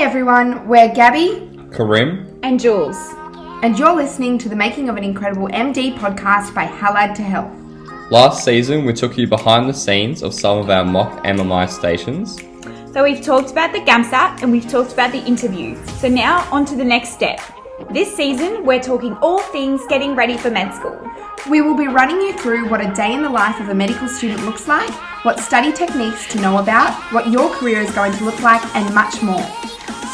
everyone, we're Gabby, Karim, and Jules, and you're listening to the Making of an Incredible MD podcast by Allied to Health. Last season we took you behind the scenes of some of our mock MMI stations. So we've talked about the GAMSAT and we've talked about the interview. So now on to the next step. This season we're talking all things getting ready for med school. We will be running you through what a day in the life of a medical student looks like, what study techniques to know about, what your career is going to look like, and much more.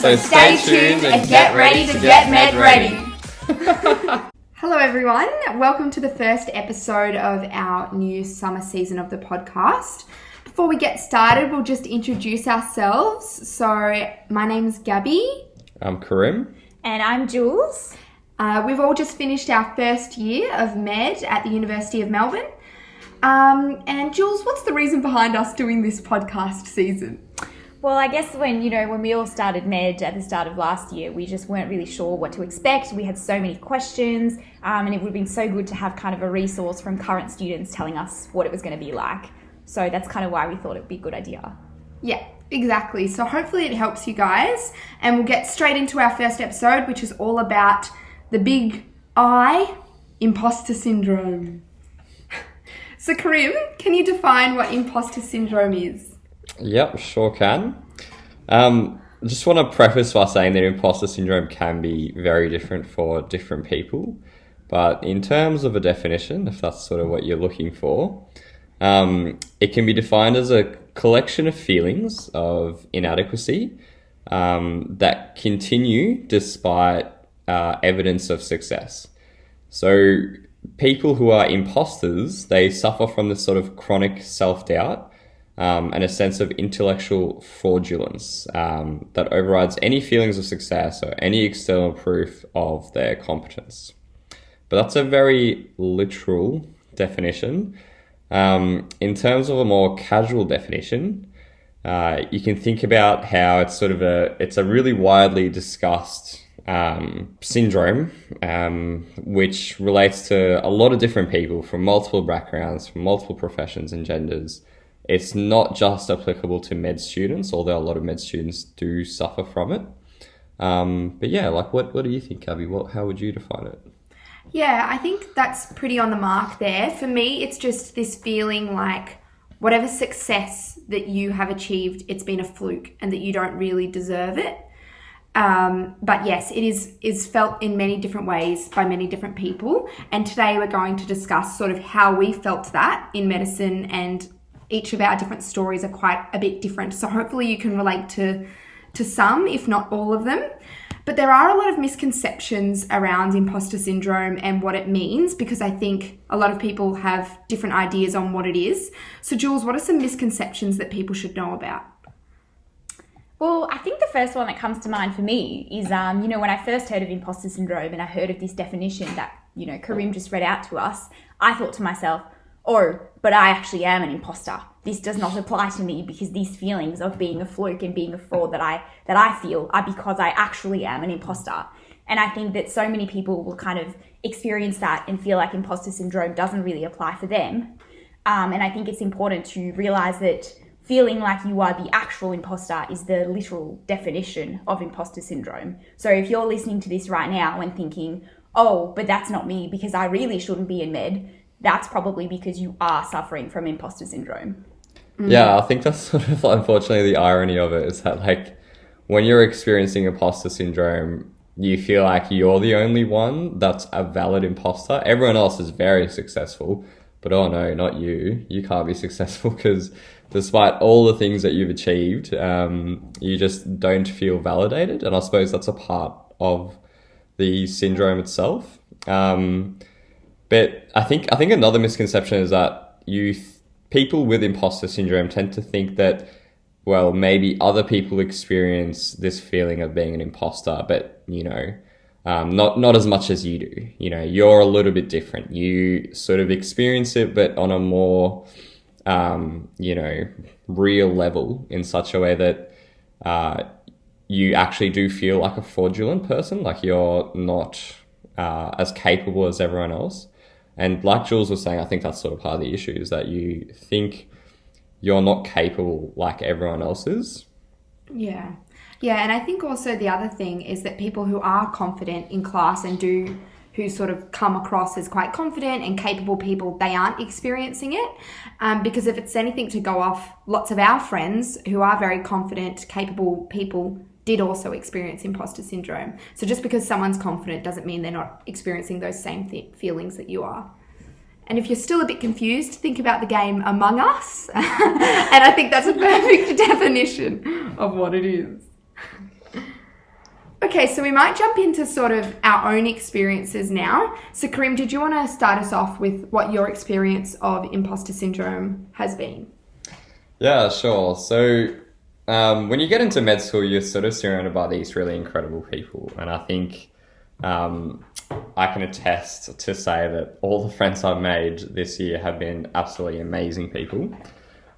So stay tuned and get ready to get med ready. Hello everyone, welcome to the first episode of our new summer season of the podcast. Before we get started, we'll just introduce ourselves. So my name's Gabby. I'm Karim. And I'm Jules. We've all just finished our first year of med at the University of Melbourne. And Jules, what's the reason behind us doing this podcast season? Well, I guess when we all started med at the start of last year, we just weren't really sure what to expect. We had so many questions, and it would have been so good to have kind of a resource from current students telling us what it was going to be like. So that's kind of why we thought it would be a good idea. Yeah, exactly. So hopefully it helps you guys, and we'll get straight into our first episode, which is all about the big I, Imposter Syndrome. So Karim, can you define what Imposter Syndrome is? Yep, sure can. Just want to preface by saying that Imposter Syndrome can be very different for different people. But in terms of a definition, if that's sort of what you're looking for, it can be defined as a collection of feelings of inadequacy that continue despite evidence of success. So people who are imposters, they suffer from this sort of chronic self-doubt and a sense of intellectual fraudulence that overrides any feelings of success or any external proof of their competence. But that's a very literal definition. In terms of a more casual definition, you can think about how it's a really widely discussed syndrome, which relates to a lot of different people from multiple backgrounds, from multiple professions and genders. It's not just applicable to med students, although a lot of med students do suffer from it. But yeah, what do you think, Abby? How would you define it? Yeah, I think that's pretty on the mark there. For me, it's just this feeling like whatever success that you have achieved, it's been a fluke and that you don't really deserve it. But yes, it is felt in many different ways by many different people. And today we're going to discuss sort of how we felt that in medicine, and each of our different stories are quite a bit different. So hopefully you can relate to some, if not all of them. But there are a lot of misconceptions around imposter syndrome and what it means, because I think a lot of people have different ideas on what it is. So Jules, what are some misconceptions that people should know about? Well, I think the first one that comes to mind for me is, when I first heard of imposter syndrome and I heard of this definition that, Karim just read out to us, I thought to myself, oh, but I actually am an imposter. This does not apply to me because these feelings of being a fluke and being a fraud that I feel are because I actually am an imposter. And I think that so many people will kind of experience that and feel like imposter syndrome doesn't really apply for them. And I think it's important to realize that feeling like you are the actual imposter is the literal definition of imposter syndrome. So if you're listening to this right now and thinking, oh, but that's not me because I really shouldn't be in med, that's probably because you are suffering from imposter syndrome. Yeah, I think that's sort of unfortunately the irony of it is that when you're experiencing imposter syndrome, you feel like you're the only one that's a valid imposter. Everyone else is very successful, but oh no, not you. You can't be successful because despite all the things that you've achieved, you just don't feel validated. And I suppose that's a part of the syndrome itself. But I think another misconception is that people with imposter syndrome tend to think that, well, maybe other people experience this feeling of being an imposter, but not as much as you do. You're a little bit different. You sort of experience it, but on a more real level, in such a way that you actually do feel like a fraudulent person, like you're not as capable as everyone else. And like Jules was saying, I think that's sort of part of the issue, is that you think you're not capable like everyone else is. Yeah. Yeah, and I think also the other thing is that people who are confident in class and who sort of come across as quite confident and capable people, they aren't experiencing it. Because if it's anything to go off, lots of our friends who are very confident, capable people did also experience imposter syndrome. So just because someone's confident doesn't mean they're not experiencing those same feelings that you are. And if you're still a bit confused, think about the game Among Us. And I think that's a perfect definition of what it is. Okay, so we might jump into sort of our own experiences now. So Karim, did you want to start us off with what your experience of imposter syndrome has been? Yeah, sure. So when you get into med school, you're sort of surrounded by these really incredible people. And I think I can attest to say that all the friends I've made this year have been absolutely amazing people.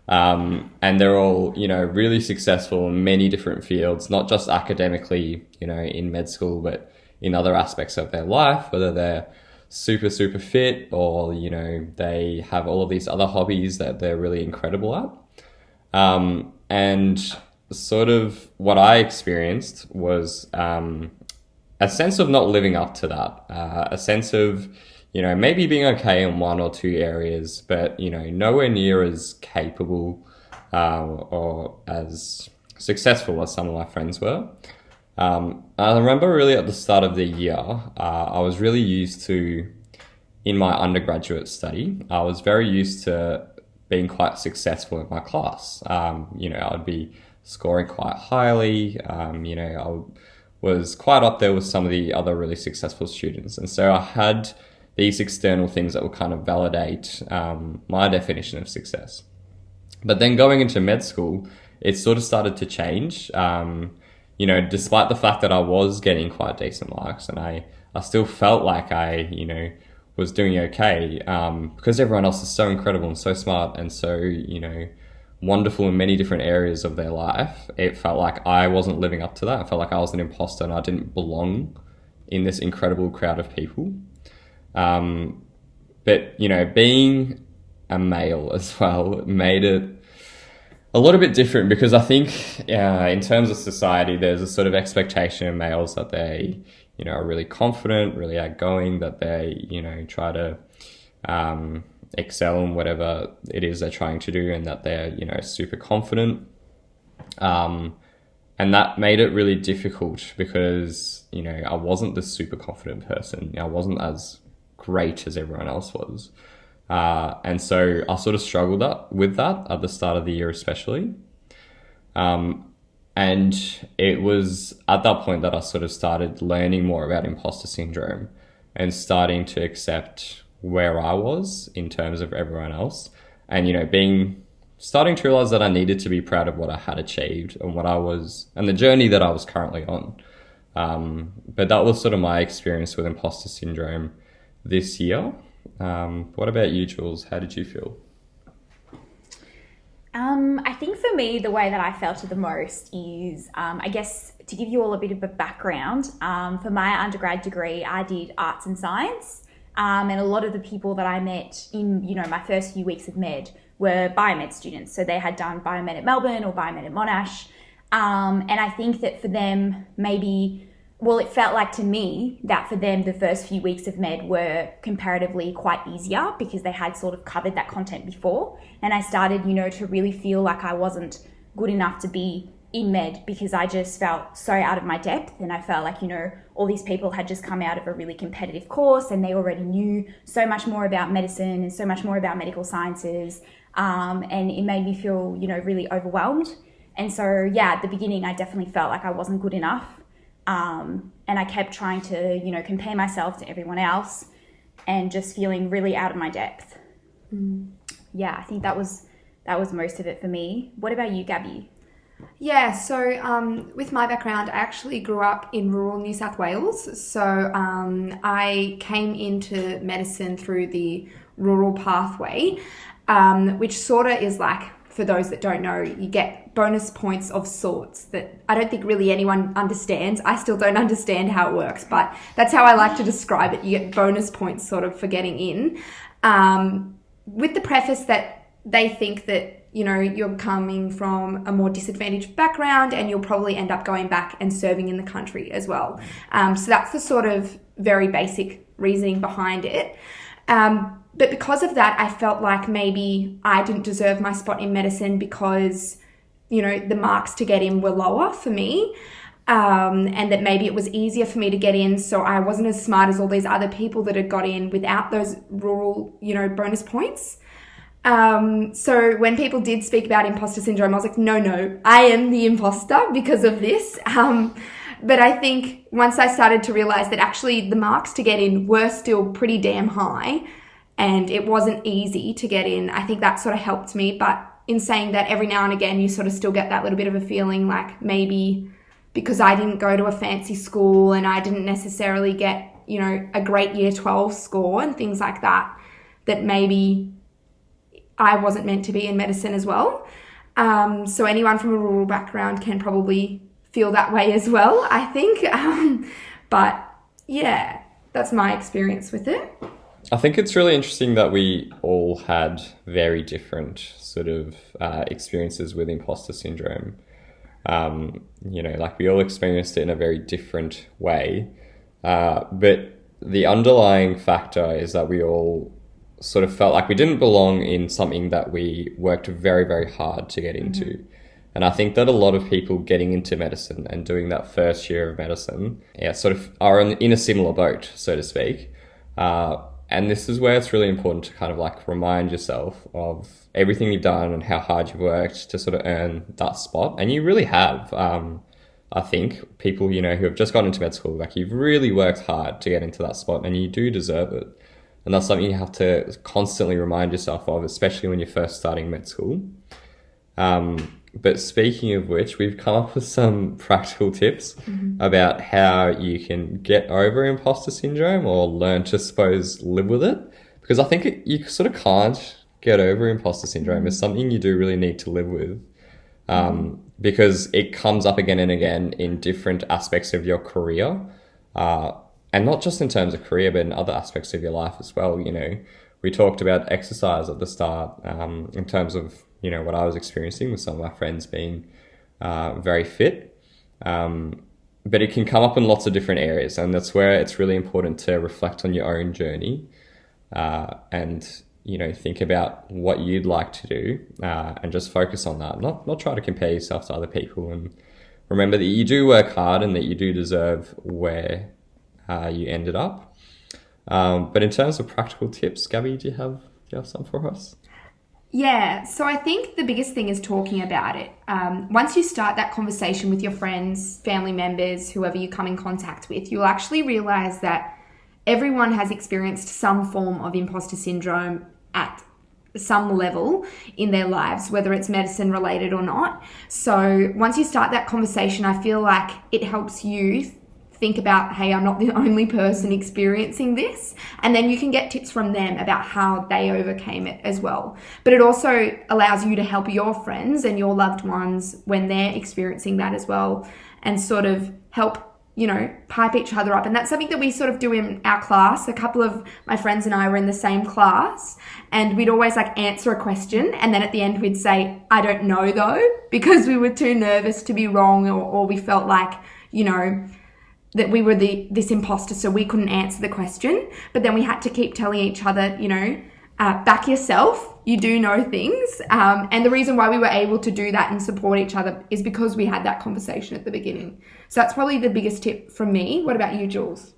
And they're all, really successful in many different fields, not just academically, in med school, but in other aspects of their life, whether they're super, super fit or, they have all of these other hobbies that they're really incredible at. And sort of what I experienced was a sense of not living up to that, a sense of, maybe being okay in one or two areas, but, nowhere near as capable or as successful as some of my friends were. I remember really at the start of the year, I was really used to, in my undergraduate study, I was very used to being quite successful in my class. I'd be scoring quite highly, I was quite up there with some of the other really successful students. And so I had these external things that would kind of validate my definition of success. But then going into med school, it sort of started to change. Despite the fact that I was getting quite decent marks and I still felt like I, was doing okay because everyone else is so incredible and so smart and so, wonderful in many different areas of their life. It felt like I wasn't living up to that. I felt like I was an imposter and I didn't belong in this incredible crowd of people. But, being a male as well made it a little bit different because I think in terms of society, there's a sort of expectation of males that they, are really confident, really outgoing, that they, try to excel in whatever it is they're trying to do and that they're, super confident. And that made it really difficult because, I wasn't the super confident person. I wasn't as great as everyone else was. And so I sort of struggled with that at the start of the year, especially. And it was at that point that I sort of started learning more about imposter syndrome and starting to accept where I was in terms of everyone else. And, starting to realize that I needed to be proud of what I had achieved and and the journey that I was currently on. But that was sort of my experience with imposter syndrome this year. What about you, Jules? How did you feel? I think for me, the way that I felt it the most is, I guess, to give you all a bit of a background, for my undergrad degree, I did arts and science. And a lot of the people that I met in, my first few weeks of med were biomed students. So they had done biomed at Melbourne or biomed at Monash. And I think that for them, it felt like to me that for them, the first few weeks of med were comparatively quite easier because they had sort of covered that content before. And I started, to really feel like I wasn't good enough to be in med because I just felt so out of my depth. And I felt like, all these people had just come out of a really competitive course and they already knew so much more about medicine and so much more about medical sciences. And it made me feel, really overwhelmed. And so, at the beginning, I definitely felt like I wasn't good enough. And I kept trying to, compare myself to everyone else and just feeling really out of my depth. Yeah, I think that was most of it for me. What about you, Gabby? Yeah, so with my background, I actually grew up in rural New South Wales. So I came into medicine through the rural pathway, which sort of is like, for those that don't know, you get bonus points of sorts that I don't think really anyone understands. I still don't understand how it works, but that's how I like to describe it. You get bonus points sort of for getting in, with the preface that they think that you know, you're coming from a more disadvantaged background and you'll probably end up going back and serving in the country as well. So that's the sort of very basic reasoning behind it. But because of that, I felt like maybe I didn't deserve my spot in medicine because, you know, the marks to get in were lower for me. And that maybe it was easier for me to get in, so I wasn't as smart as all these other people that had got in without those rural, you know, bonus points. So when people did speak about imposter syndrome, I was like, no, I am the imposter because of this. But I think once I started to realize that actually the marks to get in were still pretty damn high and it wasn't easy to get in, I think that sort of helped me. But in saying that, every now and again, you sort of still get that little bit of a feeling like maybe because I didn't go to a fancy school and I didn't necessarily get, you know, a great year 12 score and things like that, that maybe I wasn't meant to be in medicine as well. So anyone from a rural background can probably feel that way as well, I think. But yeah, that's my experience with it. I think it's really interesting that we all had very different sort of experiences with imposter syndrome. You know, like we all experienced it in a very different way. But the underlying factor is that we all sort of felt like we didn't belong in something that we worked very, very hard to get into. Mm-hmm. And I think that a lot of people getting into medicine and doing that first year of medicine, sort of are in a similar boat, so to speak. And this is where it's really important to kind of like remind yourself of everything you've done and how hard you've worked to sort of earn that spot. And you really have. I think people, you know, who have just gotten into med school, like you've really worked hard to get into that spot and you do deserve it. And that's something you have to constantly remind yourself of, especially when you're first starting med school. But speaking of which, we've come up with some practical tips about how you can get over imposter syndrome or learn to, suppose, live with it. Because I think you sort of can't get over imposter syndrome. It's something you do really need to live with. Because it comes up again and again in different aspects of your career. And not just in terms of career, but in other aspects of your life as well. You know, we talked about exercise at the start in terms of, you know, what I was experiencing with some of my friends being very fit. But it can come up in lots of different areas. And that's where it's really important to reflect on your own journey and, you know, think about what you'd like to do and just focus on that. Not try to compare yourself to other people. And remember that you do work hard and that you do deserve where you ended up. But in terms of practical tips, Gabby, do you have some for us? Yeah, so I think the biggest thing is talking about it. Once you start that conversation with your friends, family members, whoever you come in contact with, you'll actually realize that everyone has experienced some form of imposter syndrome at some level in their lives, whether it's medicine related or not. So once you start that conversation, I feel like it helps you think about, hey, I'm not the only person experiencing this. And then you can get tips from them about how they overcame it as well. But it also allows you to help your friends and your loved ones when they're experiencing that as well and sort of help, you know, pipe each other up. And that's something that we sort of do in our class. A couple of my friends and I were in the same class and we'd always like answer a question. And then at the end we'd say, I don't know though, because we were too nervous to be wrong or we felt like, you know, that we were this imposter, so we couldn't answer the question. But then we had to keep telling each other, you know, back yourself, you do know things. And the reason why we were able to do that and support each other is because we had that conversation at the beginning. So that's probably the biggest tip from me. What about you, Jules?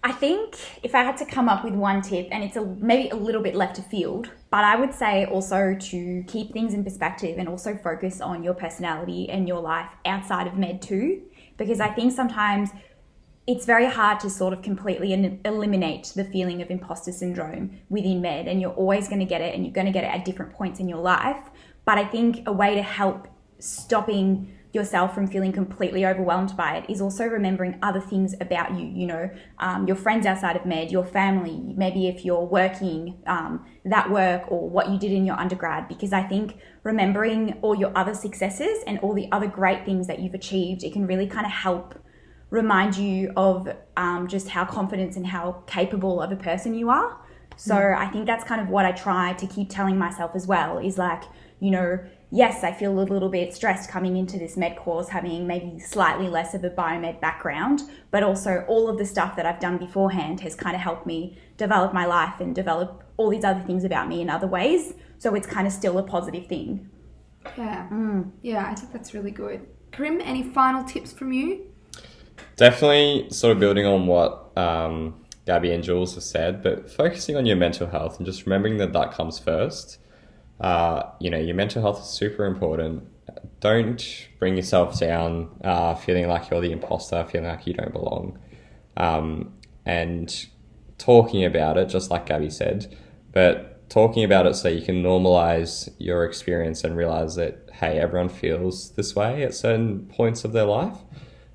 I think if I had to come up with one tip, and it's maybe a little bit left of field, but I would say also to keep things in perspective and also focus on your personality and your life outside of med too. Because I think sometimes it's very hard to sort of completely eliminate the feeling of imposter syndrome within med, and you're always going to get it and you're going to get it at different points in your life. But I think a way to help stopping yourself from feeling completely overwhelmed by it is also remembering other things about you, you know, your friends outside of med, your family, maybe if you're working, that work or what you did in your undergrad, because I think remembering all your other successes and all the other great things that you've achieved, it can really kind of help remind you of just how confident and how capable of a person you are. So I think that's kind of what I try to keep telling myself as well, is like, you know, yes, I feel a little bit stressed coming into this med course, having maybe slightly less of a biomed background, but also all of the stuff that I've done beforehand has kind of helped me develop my life and develop all these other things about me in other ways. So it's kind of still a positive thing. Yeah. Yeah, I think that's really good. Karim, any final tips from you? Definitely sort of building on what Gabby and Jules have said, but focusing on your mental health and just remembering that that comes first. You know, your mental health is super important. Don't bring yourself down feeling like you're the imposter, feeling like you don't belong. And talking about it, just like Gabby said, but talking about it so you can normalize your experience and realize that, hey, everyone feels this way at certain points of their life.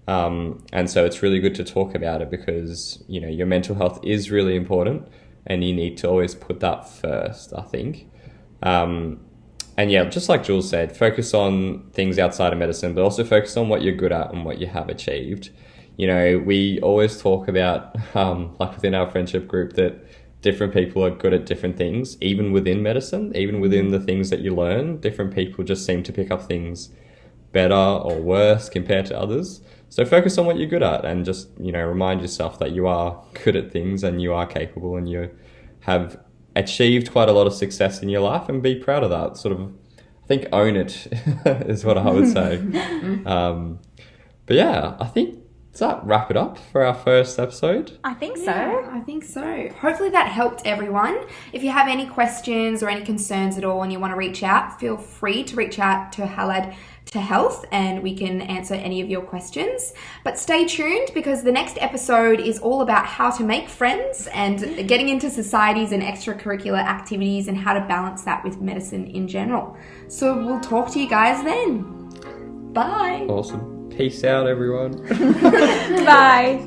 And so it's really good to talk about it because, you know, your mental health is really important and you need to always put that first, I think. And yeah, just like Jules said, focus on things outside of medicine, but also focus on what you're good at and what you have achieved. You know, we always talk about, like within our friendship group, that different people are good at different things, even within medicine, even within the things that you learn. Different people just seem to pick up things better or worse compared to others. So focus on what you're good at and just, you know, remind yourself that you are good at things and you are capable and you have achieved quite a lot of success in your life, and be proud of that. Sort of, I think, own it is what I would say. But yeah, I think, does that wrap it up for our first episode? I think so. Yeah, I think so. Hopefully that helped everyone. If you have any questions or any concerns at all and you want to reach out, feel free to reach out to Halad to Health and we can answer any of your questions. But stay tuned because the next episode is all about how to make friends and getting into societies and extracurricular activities and how to balance that with medicine in general. So we'll talk to you guys then. Bye. Awesome. Peace out, everyone. Bye.